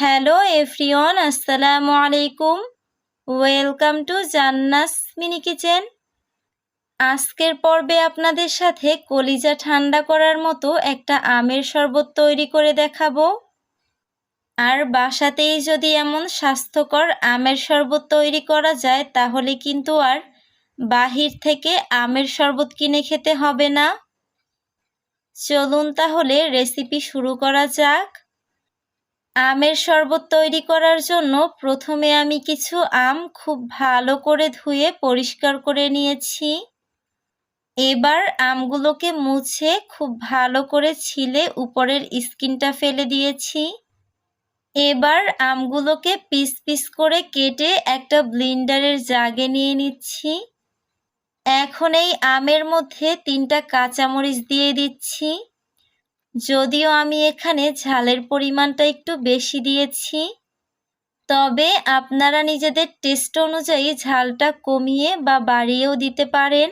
Hello everyone, আসসালামু আলাইকুম। Welcome to জান্নাস mini kitchen. আজকের পর্বে আপনাদের সাথে কলিজা ঠান্ডা করার মতো একটা আমের শরবত তৈরি করে দেখাবো। আর বাসাতেই যদি এমন স্বাস্থ্যকর আমের শরবত তৈরি করা যায় তাহলে কিন্তু আর বাহির থেকে আমের শরবত কিনে খেতে হবে না। চলুন তাহলে রেসিপি শুরু করা যাক। আমের শরবত তৈরি করার জন্য প্রথমে আমি কিছু আম খুব ভালো করে ধুয়ে পরিষ্কার করে নিয়েছি। এবার আমগুলোকে মুছে খুব ভালো করে ছিলে উপরের স্কিনটা ফেলে দিয়েছি। এবার আমগুলোকে পিস পিস করে কেটে একটা ব্লেন্ডারের জাগে নিয়ে নিচ্ছি। এখন এই আমের মধ্যে 3টা কাঁচামরিচ দিয়ে দিচ্ছি। যদিও আমি এখানে ঝালের পরিমাণটা একটু বেশি দিয়েছি, তবে আপনারা নিজেদের টেস্ট অনুযায়ী ঝালটা কমিয়ে বা বাড়িয়েও দিতে পারেন।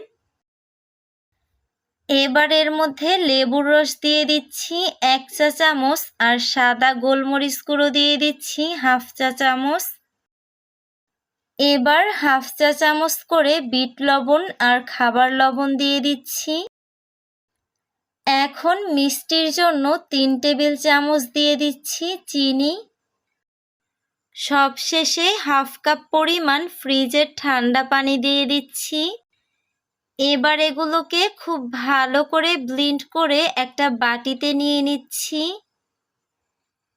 এবার এর মধ্যে লেবুর রস দিয়ে দিচ্ছি 1 চা চামচ, আর সাদা গোলমরিচ গুঁড়ো দিয়ে দিচ্ছি 1/2 চা চামচ। এবার 1/2 চা চামচ করে বিট লবণ আর খাবার লবণ দিয়ে দিচ্ছি। এখন মিষ্টির জন্য 3 টেবিল চামচ দিয়ে দিচ্ছি চিনি। সবশেষে 1/2 কাপ পরিমাণ ফ্রিজের ঠান্ডা পানি দিয়ে দিচ্ছি। এবার এগুলোকে খুব ভালো করে ব্লেন্ড করে একটা বাটিতে নিয়ে নিচ্ছি।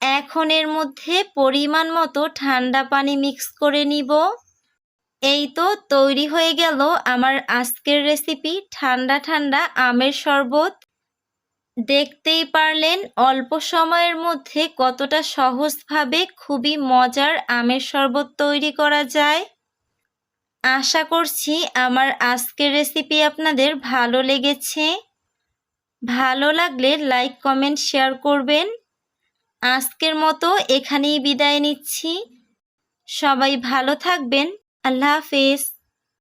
এখন এর মধ্যে পরিমাণ মতো ঠান্ডা পানি মিক্স করে নিব। এই তো তৈরি হয়ে গেল আমার আজকের রেসিপি ঠান্ডা ঠান্ডা আমের শরবত। দেখতেই পারলেন অল্প সময়ের মধ্যে কতটা সহজভাবে খুবই মজার আমের শরবত তৈরি করা যায়। আশা করছি আমার আজকের রেসিপি আপনাদের ভালো লেগেছে। ভালো লাগলে লাইক, কমেন্ট, শেয়ার করবেন। আজকের মতো এখানেই বিদায় নিচ্ছি। সবাই ভালো থাকবেন। আল্লাহ হাফেজ।